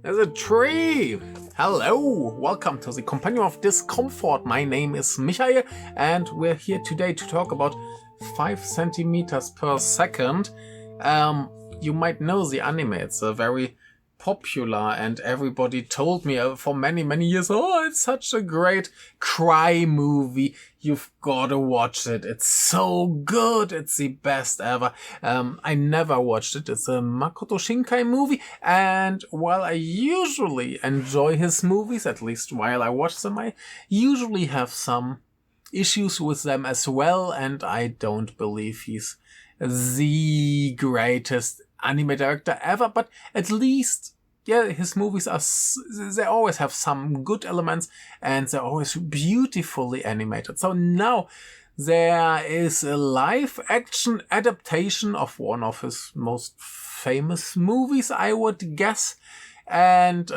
There's a tree! Hello! Welcome to the Companion of Discomfort. My name is Michael and we're here today to talk about 5 centimeters per second. You might know the anime. It's a very popular and everybody told me for many years, oh, it's such a great cry movie. You've got to watch it. It's so good. It's the best ever. I never watched it. It's a Makoto Shinkai movie. And while I usually enjoy his movies, at least while I watch them, I usually have some issues with them as well. And I don't believe he's the greatest anime director ever, but at least, yeah, his movies they always have some good elements and they're always beautifully animated. So now there is a live action adaptation of one of his most famous movies, I would guess. And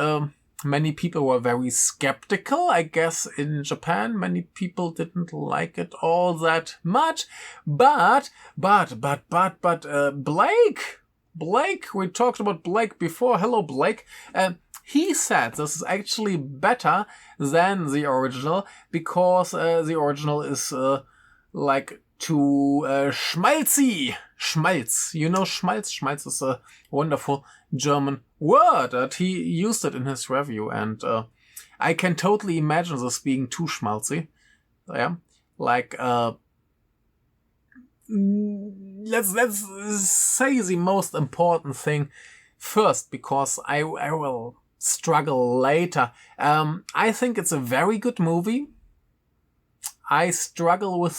many people were very skeptical. I guess in Japan, many people didn't like it all that much. But Blake, we talked about Blake before. Hello, Blake. He said this is actually better than the original because the original is like too schmaltzy. Schmaltz. You know Schmaltz? Schmaltz is a wonderful German word that he used it in his review. And I can totally imagine this being too schmaltzy. Yeah. Like, let's say the most important thing first, because I will struggle later. I think it's a very good movie. I struggle with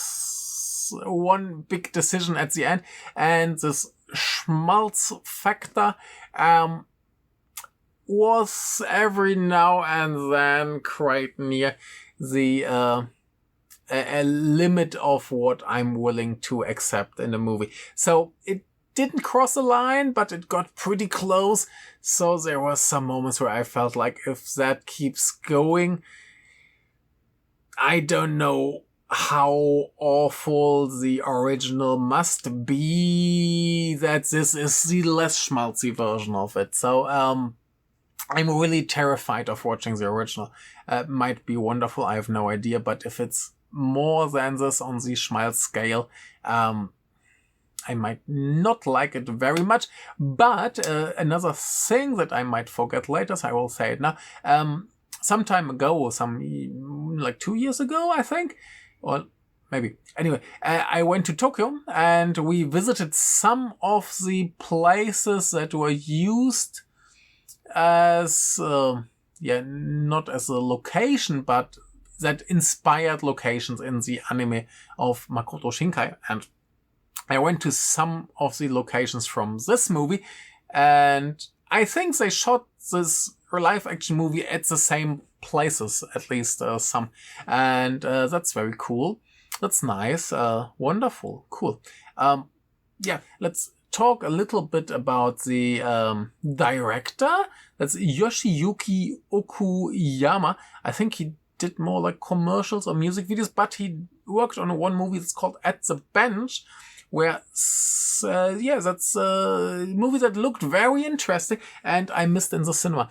one big decision at the end, and this schmaltz factor was every now and then quite near the a limit of what I'm willing to accept in a movie. So it didn't cross the line, but it got pretty close. So there were some moments where I felt like if that keeps going, I don't know how awful the original must be that this is the less schmaltzy version of it. So I'm really terrified of watching the original. Might be wonderful, I have no idea, but if it's more than this on the schmaltz scale, I might not like it very much. But another thing that I might forget later, so I will say it now. Some time ago, like 2 years ago, I think, or maybe. Anyway, I went to Tokyo and we visited some of the places that were used as, not as a location, but that inspired locations in the anime of Makoto Shinkai. And I went to some of the locations from this movie, and I think they shot this live action movie at the same places, at least some. And that's very cool. That's nice. Wonderful. Cool. Let's talk a little bit about the director. That's Yoshiyuki Okuyama. I think he did more like commercials or music videos, but he worked on one movie that's called At the Bench, where, that's a movie that looked very interesting and I missed in the cinema.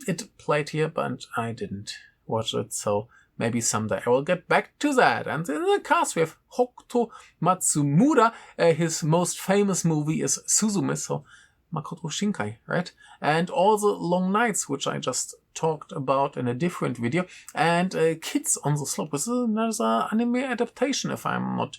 It played here, but I didn't watch it, so maybe someday I will get back to that. And in the cast we have Hokuto Matsumura. His most famous movie is Suzume, so Makoto Shinkai, right? And All the Long Nights, which I just talked about in a different video, and Kids on the Slope, which is another anime adaptation, if I'm not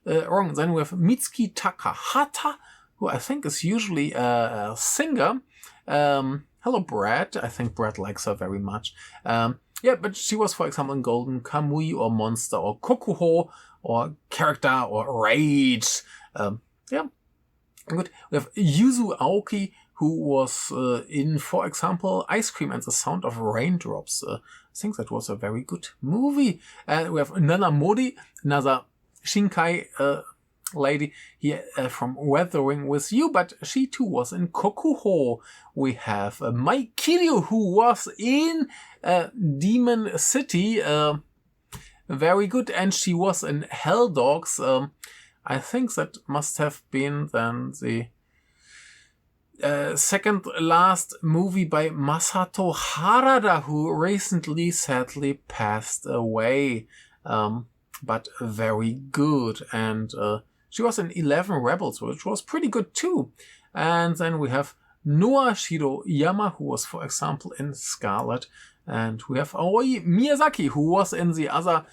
wrong. Then we have Mitsuki Takahata, who I think is usually a singer. Hello, Brad. I think Brad likes her very much. But she was, for example, in Golden Kamui or Monster or Kokuho or Character or Rage. Good. We have Yuzu Aoki, who was in, for example, Ice Cream and the Sound of Raindrops. I think that was a very good movie. We have Nana Mori, another Shinkai lady here from Weathering with You, but she too was in Kokuho. We have Mai Kiryu, who was in Demon City. Very good. And she was in Hell Dogs. I think that must have been then the second last movie by Masato Harada, who recently sadly passed away. But very good. And she was in 11 Rebels, which was pretty good too. And then we have Noah Shiroyama, who was, for example, in Scarlet. And we have Aoi Miyazaki, who was in the other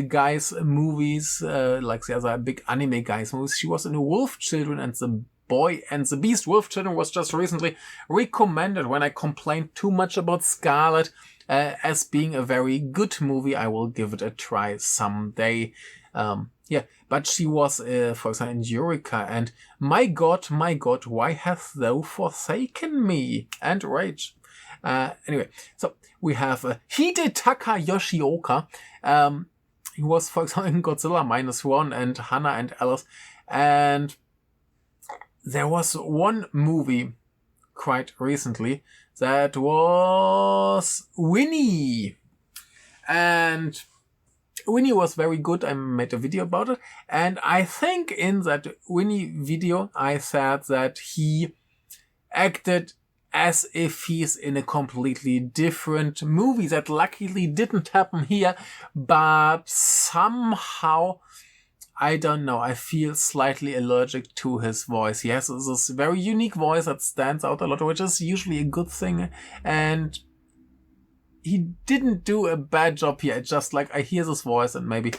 guys' movies, like the other big anime guys' movies. She was in The Wolf Children and The Boy and the Beast. Wolf Children was just recently recommended when I complained too much about Scarlet as being a very good movie. I will give it a try someday. Yeah, but she was, for example, in Eureka and my God, why hast thou forsaken me? And Rage. Anyway, so we have Hidetaka Yoshioka. He was, for example, in Godzilla -1 and Hannah and Alice. And there was one movie quite recently that was Winnie. And Winnie was very good. I made a video about it. And I think in that Winnie video, I said that he acted as if he's in a completely different movie. That luckily didn't happen here. But somehow, I don't know, I feel slightly allergic to his voice. He has this very unique voice that stands out a lot, which is usually a good thing. And he didn't do a bad job here. It's just like I hear this voice and maybe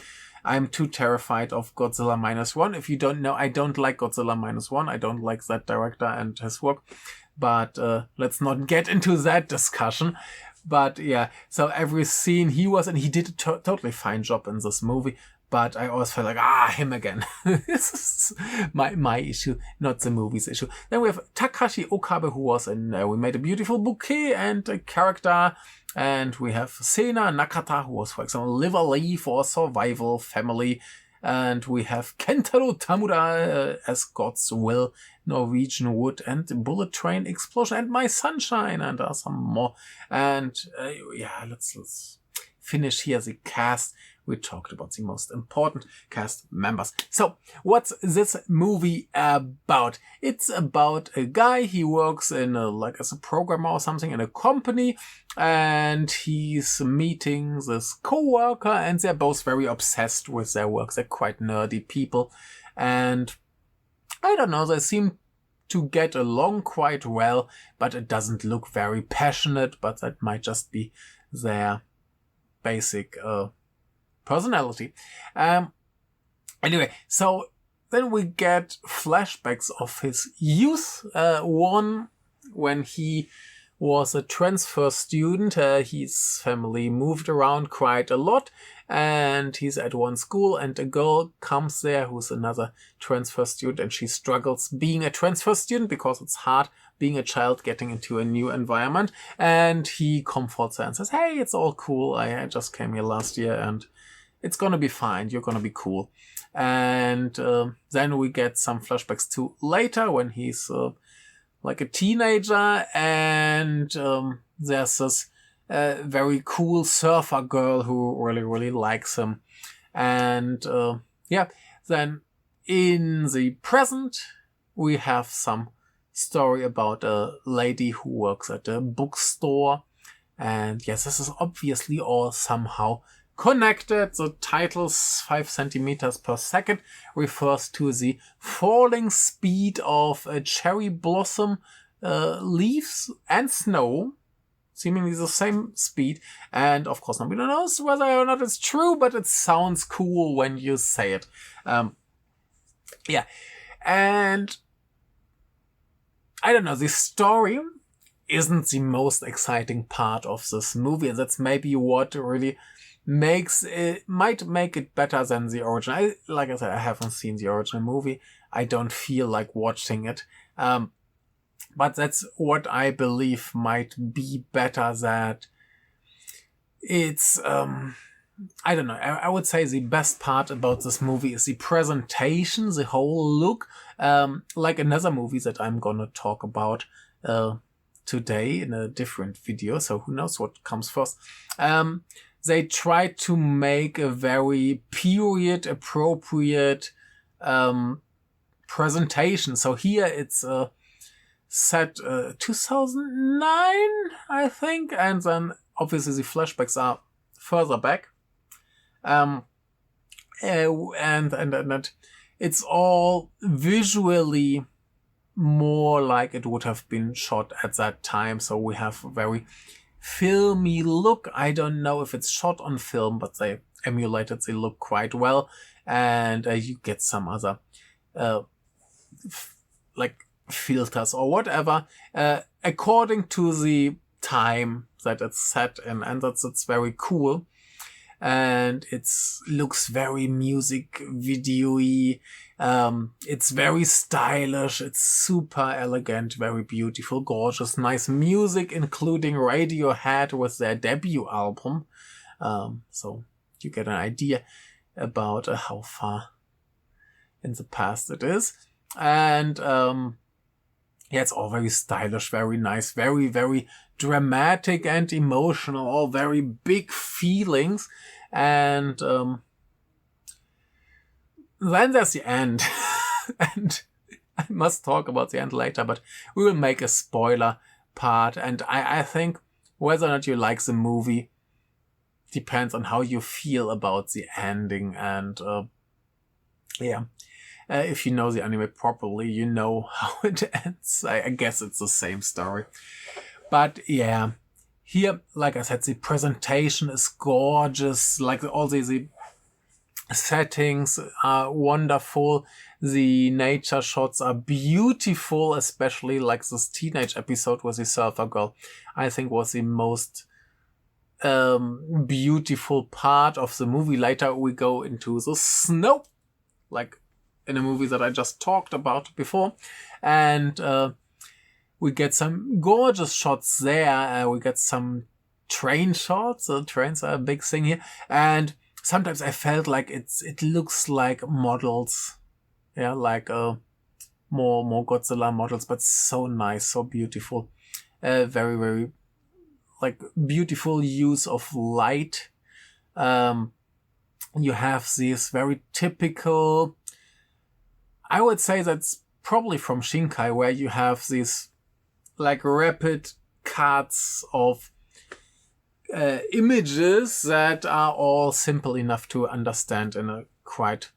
I'm too terrified of Godzilla -1. If you don't know, I don't like Godzilla -1. I don't like that director and his work. But let's not get into that discussion. But yeah, so every scene he was in, he did a totally fine job in this movie. But I always felt like, him again. This is my issue, not the movie's issue. Then we have Takashi Okabe, who was in We Made a Beautiful Bouquet and a character. And we have Sena Nakata, who was, for example, Live a Leaf or Survival Family. And we have Kentaro Tamura as God's Will, Norwegian Wood, and Bullet Train Explosion, and My Sunshine, and some more. And yeah, let's finish here the cast. We talked about the most important cast members. So, what's this movie about? It's about a guy, he works in like as a programmer or something in a company, and he's meeting this co-worker, and they're both very obsessed with their work. They're quite nerdy people, and I don't know, they seem to get along quite well, but it doesn't look very passionate, but that might just be their basic personality. Anyway, so then we get flashbacks of his youth. One, when he was a transfer student, his family moved around quite a lot, and he's at one school, and a girl comes there who's another transfer student, and she struggles being a transfer student because it's hard being a child getting into a new environment. And he comforts her and says, hey, it's all cool. I just came here last year, and it's gonna be fine. You're gonna be cool. And then we get some flashbacks to later when he's like a teenager, and there's this very cool surfer girl who really likes him. And yeah, then in the present, we have some story about a lady who works at a bookstore. And yes, this is obviously all somehow connected. The titles 5 centimeters per second refers to the falling speed of cherry blossom leaves and snow, seemingly the same speed. And of course, nobody knows whether or not it's true, but it sounds cool when you say it. Yeah, and I don't know, the story isn't the most exciting part of this movie, and that's maybe what really might make it better than the original. Like I said, I haven't seen the original movie. I don't feel like watching it. But that's what I believe might be better, that it's, I don't know. I would say the best part about this movie is the presentation, the whole look, like another movie that I'm gonna talk about, today in a different video. So who knows what comes first. They tried to make a very period appropriate presentation. So here it's set 2009, I think, and then obviously the flashbacks are further back. And it's all visually more like it would have been shot at that time. So we have a very filmy look. I don't know if it's shot on film, but they emulated the look quite well. And you get some other like filters or whatever, according to the time that it's set in, and it's very cool. And it looks very music video-y. It's very stylish. It's super elegant, very beautiful, gorgeous, nice music, including Radiohead with their debut album. So you get an idea about how far in the past it is. And it's all very stylish, very nice, very, very dramatic and emotional, all very big feelings. And then there's the end. And I must talk about the end later, but we will make a spoiler part. And I think whether or not you like the movie depends on how you feel about the ending. And if you know the anime properly, you know how it ends. I guess it's the same story. But yeah, here, like I said, the presentation is gorgeous. Like all the settings are wonderful. The nature shots are beautiful, especially like this teenage episode with the surfer girl. I think was the most beautiful part of the movie. Later we go into the snow, like in a movie that I just talked about before. And we get some gorgeous shots there. We get some train shots. Trains are a big thing here. And sometimes I felt like it looks like models. Yeah, like more Godzilla models, but so nice, so beautiful. Very, very like beautiful use of light. You have this very typical, I would say that's probably from Shinkai, where you have these like rapid cuts of images that are all simple enough to understand in a quite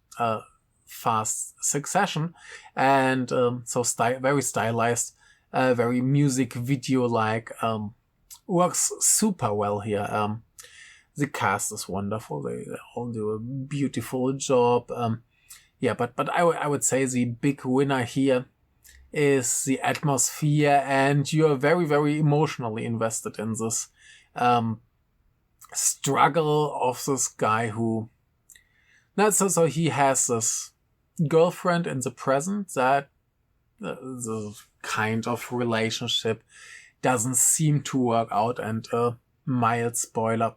fast succession. And so very stylized, very music video-like, works super well here. The cast is wonderful. They all do a beautiful job. But I would say the big winner here is the atmosphere, and you are very, very emotionally invested in this struggle of this guy who... So he has this girlfriend in the present that the kind of relationship doesn't seem to work out, and mild spoiler,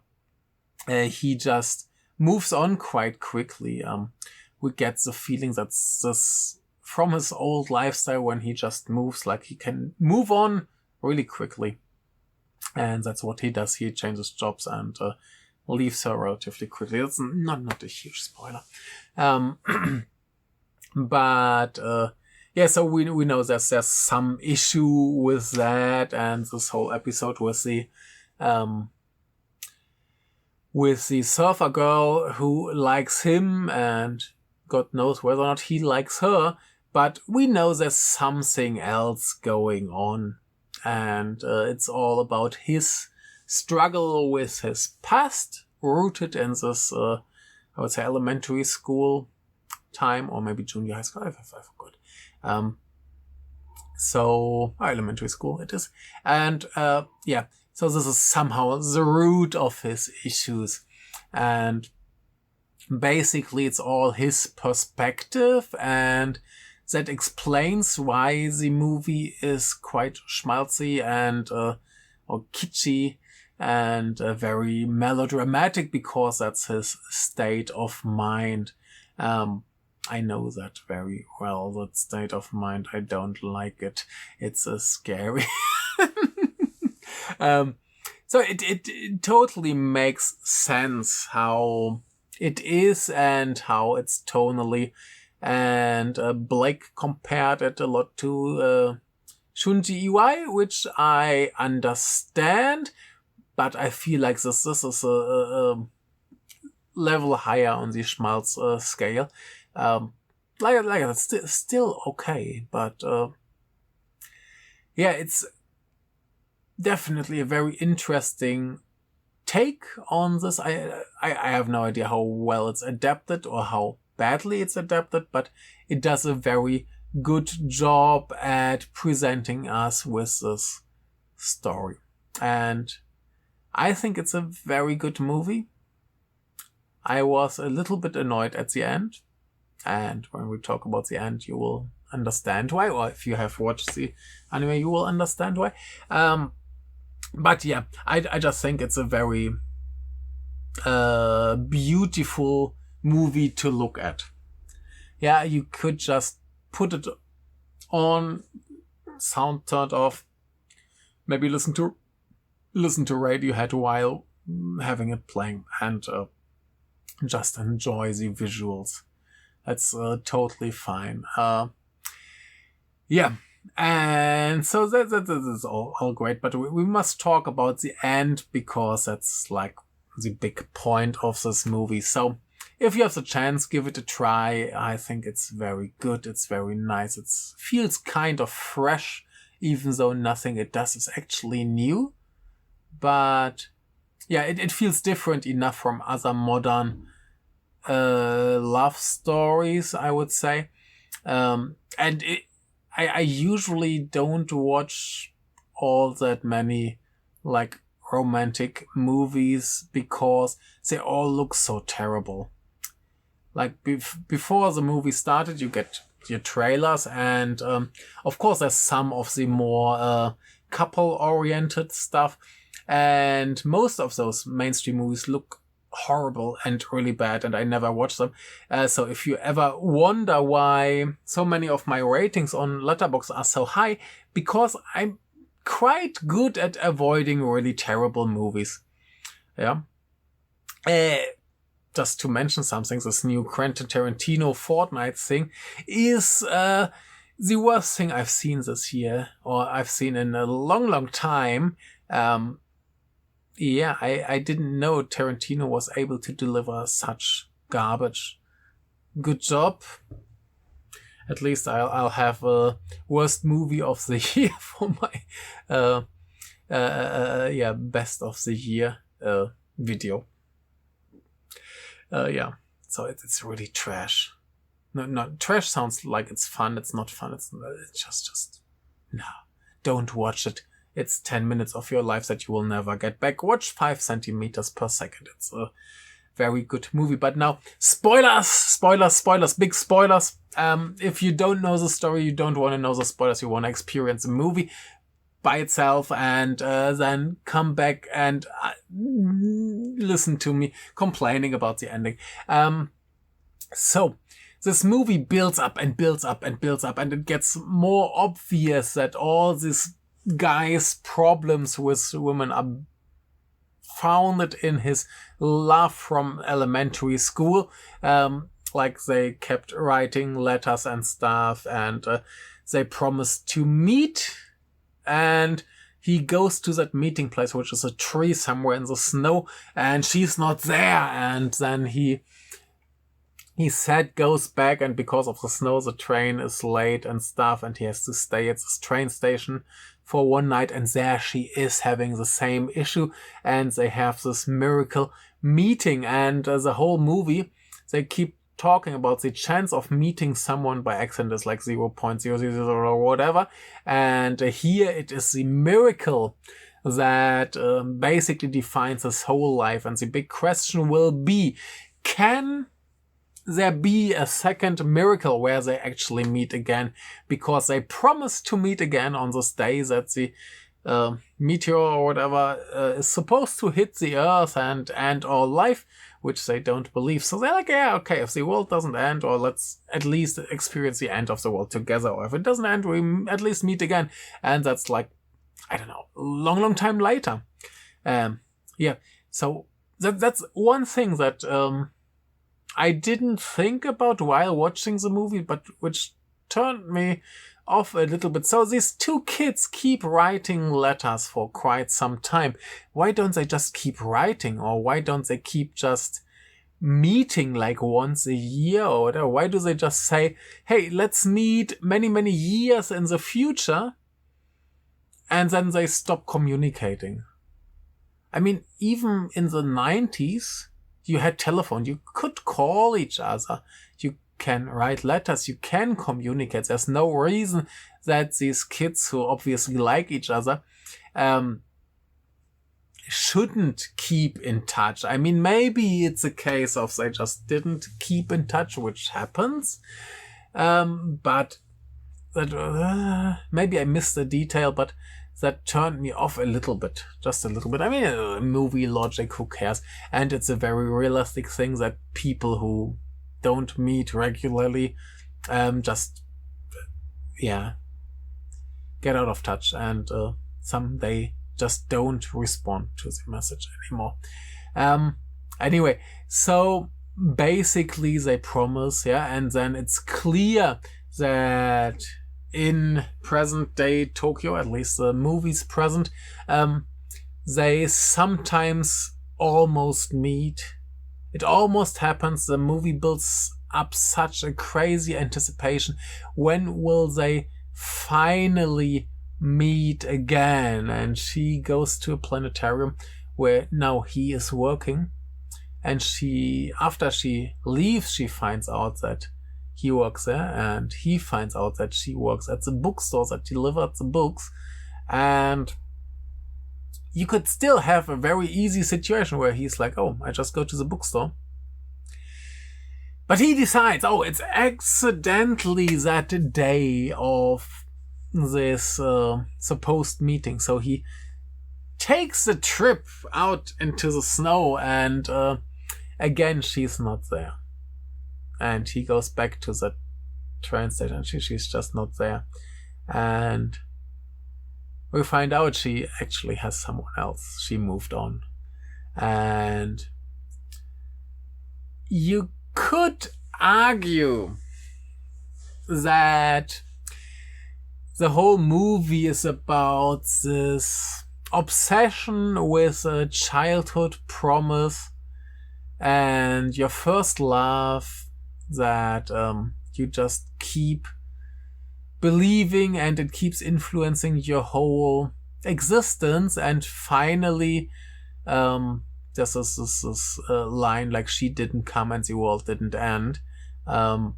he just moves on quite quickly. We get the feeling that this from his old lifestyle, when he just moves, like he can move on really quickly. And that's what he does. He changes jobs and leaves her relatively quickly. That's not a huge spoiler. So we know there's some issue with that, and this whole episode with the surfer girl who likes him, and God knows whether or not he likes her, but we know there's something else going on, and it's all about his struggle with his past, rooted in this, I would say, elementary school time, or maybe junior high school, I forgot. Elementary school it is. And so this is somehow the root of his issues. And basically it's all his perspective, and that explains why the movie is quite schmaltzy and or kitschy and very melodramatic, because that's his state of mind. I know that very well, that state of mind. I don't like it. It's scary. So it totally makes sense how it is and how it's tonally. And Blake compared it a lot to Shunji Iwai, which I understand, but I feel like this is a level higher on the Schmaltz scale. Like it's still okay, but yeah, it's definitely a very interesting take on this. I have no idea how well it's adapted or how badly it's adapted, but it does a very good job at presenting us with this story. And I think it's a very good movie. I was a little bit annoyed at the end. And when we talk about the end, you will understand why. Or if you have watched the anime, you will understand why. But yeah, I just think it's a very beautiful movie to look at. Yeah, you could just put it on, sound turned off, maybe listen to Radiohead while having it playing, and just enjoy the visuals. That's totally fine. Yeah, and so that is all great, but we must talk about the end, because that's like the big point of this movie. So if you have the chance, give it a try. I think it's very good. It's very nice. It feels kind of fresh, even though nothing it does is actually new. But yeah, it feels different enough from other modern love stories, I would say. And I usually don't watch all that many like romantic movies because they all look so terrible. Like before the movie started, you get your trailers, and of course there's some of the more couple-oriented stuff, and most of those mainstream movies look horrible and really bad, and I never watch them. So if you ever wonder why so many of my ratings on Letterboxd are so high, because I'm quite good at avoiding really terrible movies. Yeah. Just to mention something, this new Quentin Tarantino Fortnite thing is the worst thing I've seen this year, or I've seen in a long time. Yeah, I didn't know Tarantino was able to deliver such garbage. Good job. At least I'll have a worst movie of the year for my best of the year video. Yeah, so it's really trash. No, trash sounds like it's fun. It's not fun. It's just no. Don't watch it. It's 10 minutes of your life that you will never get back. Watch 5 centimeters per second. It's a very good movie. But now, spoilers, big spoilers. If you don't know the story, you don't want to know the spoilers, you want to experience the movie by itself, and then come back and listen to me complaining about the ending. So this movie builds up, and it gets more obvious that all these guys' problems with women are founded in his love from elementary school. Like they kept writing letters and stuff, and they promised to meet, and he goes to that meeting place, which is a tree somewhere in the snow, and she's not there, and then he goes back, and because of the snow the train is late and stuff, and he has to stay at this train station for one night, and there she is having the same issue, and they have this miracle meeting, and the whole movie they keep talking about the chance of meeting someone by accident is like 0.000 or whatever, and here it is the miracle that basically defines his whole life. And the big question will be, can there be a second miracle where they actually meet again? Because they promised to meet again on this day that the meteor or whatever is supposed to hit the earth and end all life, which they don't believe. So they're like, yeah, okay, if the world doesn't end, or let's at least experience the end of the world together, or if it doesn't end, we at least meet again. And that's like, I don't know, long time later. Yeah, so that's one thing that I didn't think about while watching the movie, but which turned me off a little bit. So these two kids keep writing letters for quite some time. Why don't they just keep writing? Or why don't they keep just meeting like once a year or whatever? Why do they just say, hey, let's meet many, many years in the future, and then they stop communicating? I mean, even in the 90s, you had telephone. You could call each other. You can write letters. You can communicate. There's no reason that these kids who obviously like each other shouldn't keep in touch. I mean, maybe it's a case of they just didn't keep in touch, which happens. But that maybe I missed a detail, but that turned me off a little bit, just a little bit. I mean, movie logic, who cares? And it's a very realistic thing that people who don't meet regularly just, get out of touch, and someday just don't respond to the message anymore. Anyway, so basically they promise, and then it's clear that in present day Tokyo, at least the movie's present, they sometimes almost meet. It almost happens. The movie builds up such a crazy anticipation. When will they finally meet again? And she goes to a planetarium where now he is working, and after she leaves, she finds out that he works there, and he finds out that she works at the bookstore that delivered the books. And you could still have a very easy situation where he's like, oh, I just go to the bookstore. But he decides, oh, it's accidentally that day of this supposed meeting. So he takes a trip out into the snow, and again, she's not there. And he goes back to the train station, and she's just not there. And we find out she actually has someone else. She moved on. And you could argue that the whole movie is about this obsession with a childhood promise and your first love that you just keep believing, and it keeps influencing your whole existence. And finally, there's this line like, she didn't come and the world didn't end. And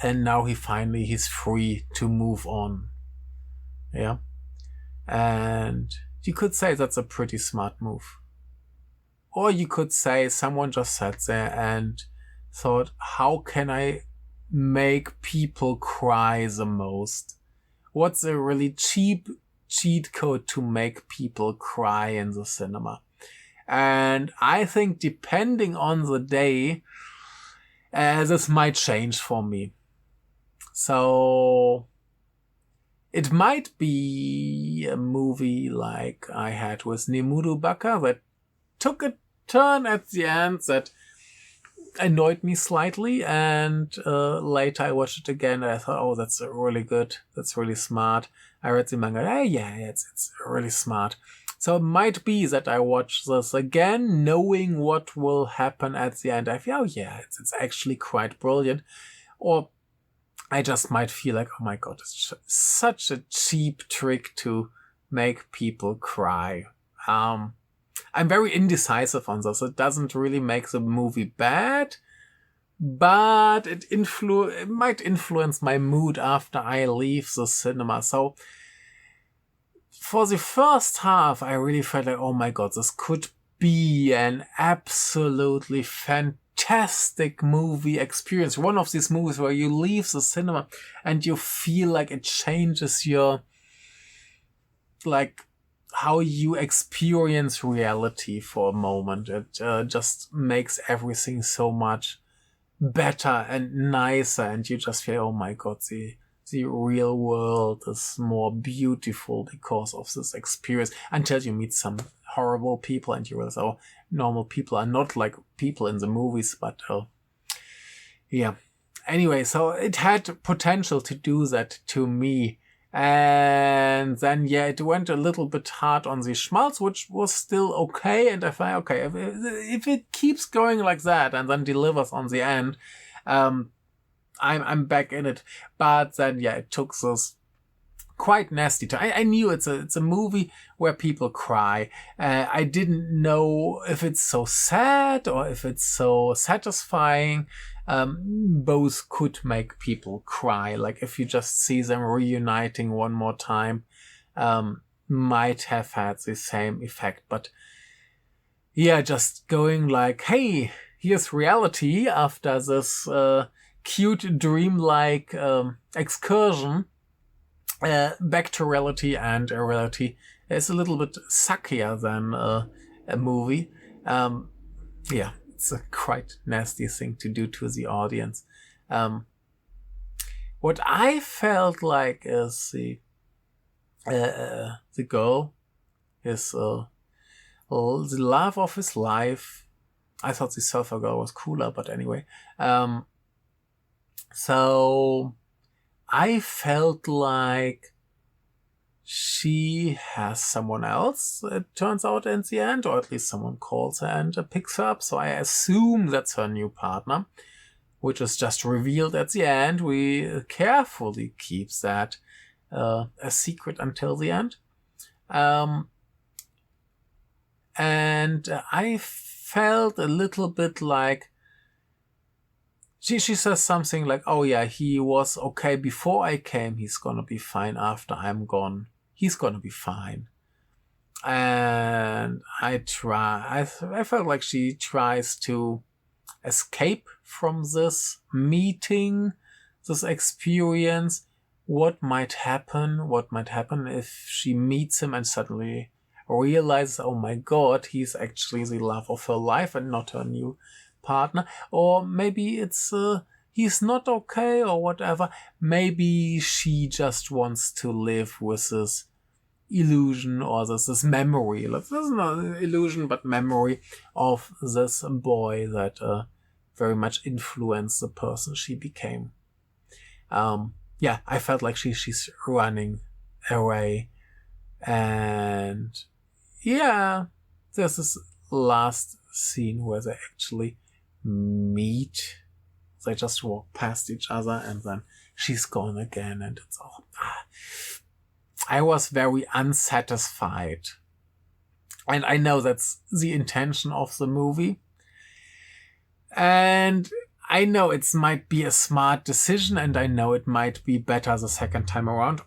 now he's free to move on. Yeah. And you could say that's a pretty smart move. Or you could say someone just sat there and thought, how can I make people cry the most? What's a really cheap cheat code to make people cry in the cinema? And I think depending on the day, this might change for me. So it might be a movie like I had with Nemuru Baka that took a turn at the end that annoyed me slightly, and later I watched it again and I thought, oh, that's really good, that's really smart. I read the manga, it's really smart. So it might be that I watch this again knowing what will happen at the end. I feel, oh yeah, it's actually quite brilliant. Or I just might feel like, oh my god, it's such a cheap trick to make people cry. I'm very indecisive on this. It doesn't really make the movie bad, but it might influence my mood after I leave the cinema. So for the first half, I really felt like, oh my god, this could be an absolutely fantastic movie experience. One of these movies where you leave the cinema and you feel like it changes your, like, how you experience reality for a moment. It just makes everything so much better and nicer, and you just feel, oh my god, the real world is more beautiful because of this experience, until you meet some horrible people and you realize, oh, normal people are not like people in the movies. But yeah, anyway, so it had potential to do that to me. And then, yeah, it went a little bit hard on the schmaltz, which was still okay. And I thought, okay, if it keeps going like that and then delivers on the end, I'm back in it. But then, yeah, it took this quite nasty time. I knew it's a movie where people cry. I didn't know if it's so sad or if it's so satisfying. Both could make people cry. Like if you just see them reuniting one more time, might have had the same effect. But yeah, just going like, hey, here's reality after this cute dreamlike excursion. Back to reality, and reality is a little bit suckier than a movie. Yeah, it's a quite nasty thing to do to the audience. What I felt like is the girl is the love of his life. I thought the surfer girl was cooler, but anyway. So I felt like she has someone else, it turns out in the end, or at least someone calls her and picks her up. So I assume that's her new partner, which is just revealed at the end. We carefully keeps that a secret until the end. And I felt a little bit like she says something like, oh yeah, he was okay before I came. He's gonna be fine after I'm gone. He's gonna be fine. And I felt like she tries to escape from this meeting, this experience. What might happen if she meets him and suddenly realizes, oh my God, he's actually the love of her life and not her new partner. Or maybe it's he's not okay or whatever. Maybe she just wants to live with this illusion or this memory. This is not an illusion, but memory of this boy that very much influenced the person she became. Yeah, I felt like she's running away. And yeah, there's this last scene where they actually meet. They just walk past each other and then she's gone again, and it's all... I was very unsatisfied. And I know that's the intention of the movie. And I know it might be a smart decision, and I know it might be better the second time around.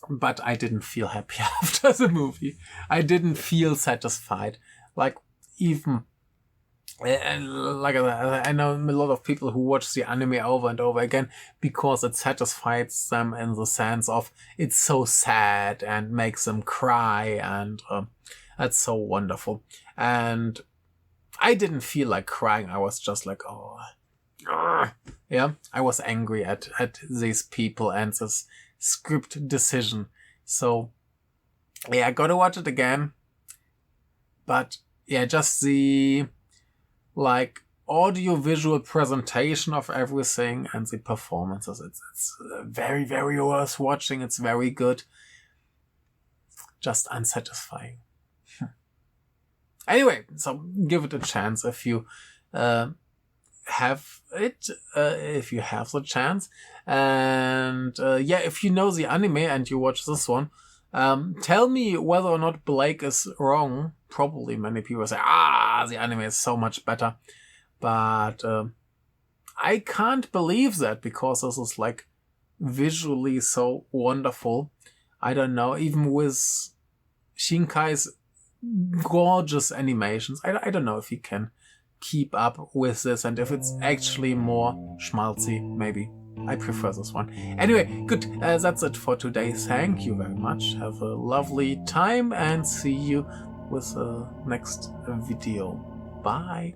But I didn't feel happy after the movie. I didn't feel satisfied. Like, even... like I know a lot of people who watch the anime over and over again because it satisfies them in the sense of it's so sad and makes them cry, and that's so wonderful. And I didn't feel like crying. I was just like, oh, yeah. I was angry at these people and this script decision. So yeah, I gotta watch it again. But yeah, just the like audio-visual presentation of everything and the performances. It's very, very worth watching. It's very good. Just unsatisfying. Anyway, so give it a chance if you have it, if you have the chance. And yeah, if you know the anime and you watch this one, tell me whether or not Blake is wrong. Probably many people say, the anime is so much better. But I can't believe that, because this is like visually so wonderful. I don't know, even with Shinkai's gorgeous animations, I don't know if he can keep up with this, and if it's actually more schmaltzy, maybe. I prefer this one. Anyway, good. That's it for today. Thank you very much. Have a lovely time and see you with the next video. Bye.